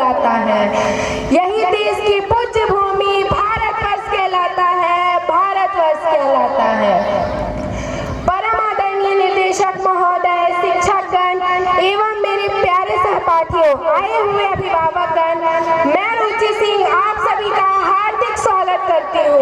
कहलाता है। यही देश की पूज्य भूमि भारतवर्ष कहलाता है, भारतवर्ष कहलाता है। परम आदरणीय निर्देशक महोदय, शिक्षकगण एवं मेरे प्यारे सहपाठियों, आए हुए अभिभावकगण, मैं रुचि सिंह आप सभी का हार्दिक स्वागत करती हूँ।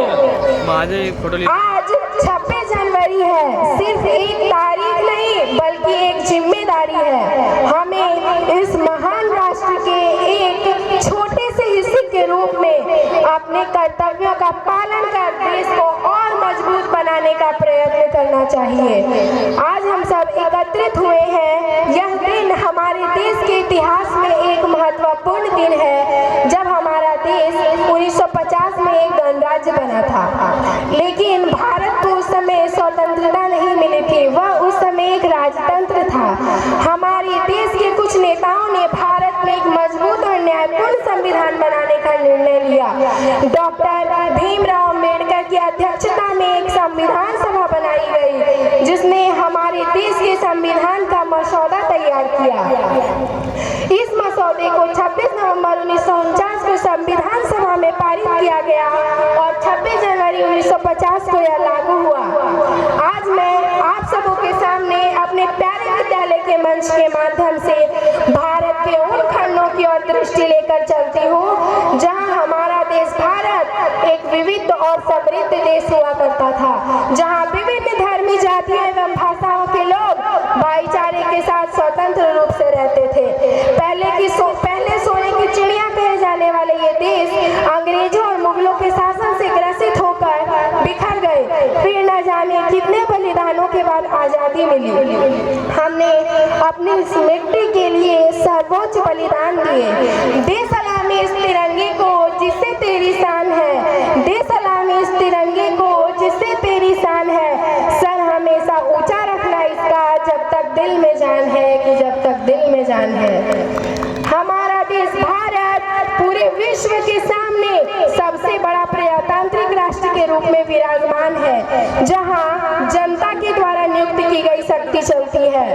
आज 26 जनवरी है, सिर्फ एक तारीख नहीं बल्कि एक जिम्मेदारी है। हमें इस महान राष्ट्र के एक छोटे से हिस्से के रूप में अपने कर्तव्यों का पालन कर देश को और मजबूत बनाने का प्रयत्न करना चाहिए। आज हम सब एकत्रित हुए हैं। यह दिन हमारे देश के इतिहास में एक महत्वपूर्ण दिन है, जब हमारा देश 1950 में एक गणराज्य बना था। लेकिन भारत को उस समय स्वतंत्रता नहीं मिली थी, वह उस समय एक राजतंत्र था। हमारे देश के कुछ नेताओं ने भारत में एक मजबूत और न्यायपूर्ण संविधान बनाने का निर्णय लिया। डॉक्टर भीमराव अम्बेडकर की अध्यक्षता में एक संविधान सभा बनाई गई, जिसने हमारे देश के संविधान का मसौदा तैयार किया। इस मसौदे को 26 नवंबर 1949 को संविधान सभा में पारित किया गया और 26 जनवरी 1950 को यह लागू हुआ। आज मैं आप सबों के सामने अपने प्यारे विद्यालय के मंच के माध्यम से भारत के उन खंडों की ओर दृष्टि लेकर चलती हूँ, जहाँ हमारा देश भारत एक विविध और समृद्ध देश हुआ करता था, जहाँ विभिन्न धर्मी, जातियों एवं भाषाओं के लोग भाईचारे के साथ स्वतंत्र रूप से रहते थे। पहले सोने की चिड़िया कहे जाने वाले ये देश अंग्रेजों और मुगलों के शासन से ग्रसित होकर बिखर गए। फिर न जाने कितने बलिदानों के बाद आजादी मिली। हमने अपनी इस मिट्टी के लिए सर्वोच्च बलिदान दिए। दे सलामी इस तिरंगे को जिससे तेरी शान है, दे सलामी इस तिरंगे को जिससे तेरी शान है। सर हमेशा ऊंचा रखना इसका, जब तक दिल में जान है, कि जब तक दिल में जान है। हमारा देश भारत पूरे विश्व के सामने सबसे बड़ा प्रजातांत्रिक राष्ट्र के रूप में विराजमान है, जहां जनता के द्वारा नियुक्त की गई शक्ति चलती है।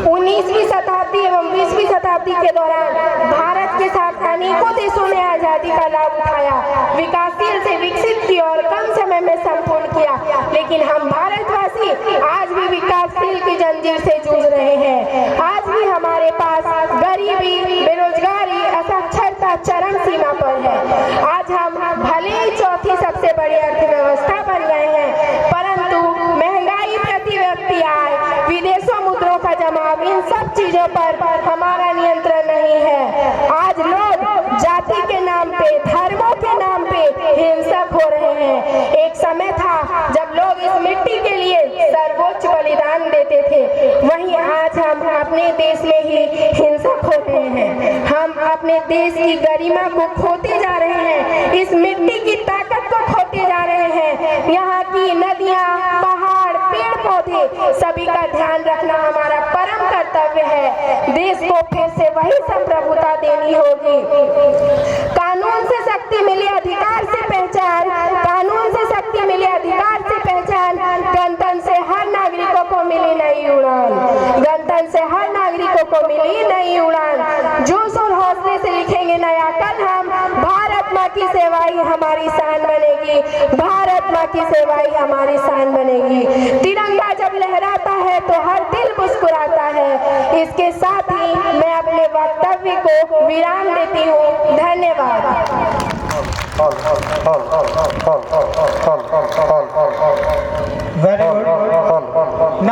19वीं शताब्दी एवं 20वीं शताब्दी के दौरान भारत के साथ अनेकों देशों ने आजादी का लाभ उठाया, विकासशील से विकसित की और कम समय में संपूर्ण किया। लेकिन हम भारतवासी आज भी विकासशील की जंजीर से जूझ रहे हैं। आज भी हमारे पास गरीबी, बेरोजगारी, असाक्षरता चरम सीमा पर है। आज हम भले ही चौथी सबसे बड़ी अर्थव्यवस्था बन गए हैं, परंतु महंगाई, प्रति व्यक्ति आय, विदेशों मुद्रों का जमाव, इन सब चीजों पर हमारा नियंत्रण नहीं है। आज लोग जाति के नाम पे, धर्मों के नाम पे हिंसक हो रहे हैं। एक समय था जब लोग इस मिट्टी के लिए सर्वोच्च बलिदान देते थे, वहीं आज हम अपने देश में ही हिंसक हो रहे हैं। हम अपने देश की गरिमा को खोते जा रहे हैं, इस मिट्टी की ताकत को खोते जा रहे हैं। यहाँ की नदियाँ, पहाड़, पेड़ पौधे सभी का ध्यान रखना हमारा परम कर्तव्य है। देश को फिर से वही संप्रभुता देनी होगी। कानून से शक्ति मिली, अधिकार से पहचान, कानून से शक्ति मिली, अधिकार से पहचान, गणतंत्र से हर नागरिकों को मिली नई उड़ान, गणतंत्र से हर नागरिकों को मिली नई उड़ान। जोश और हौसले से लिखेंगे नया कल हम, भारत माँ की सेवा ही हमारी शान बनेगी, भारत माँ की सेवा ही हमारी शान बनेगी। तिरंगा जब लहराता है तो हर दिल मुस्कुराता है। इसके साथ ही मैं अपने वक्तव्य को विराम देती हूँ। धन्यवाद। Very good.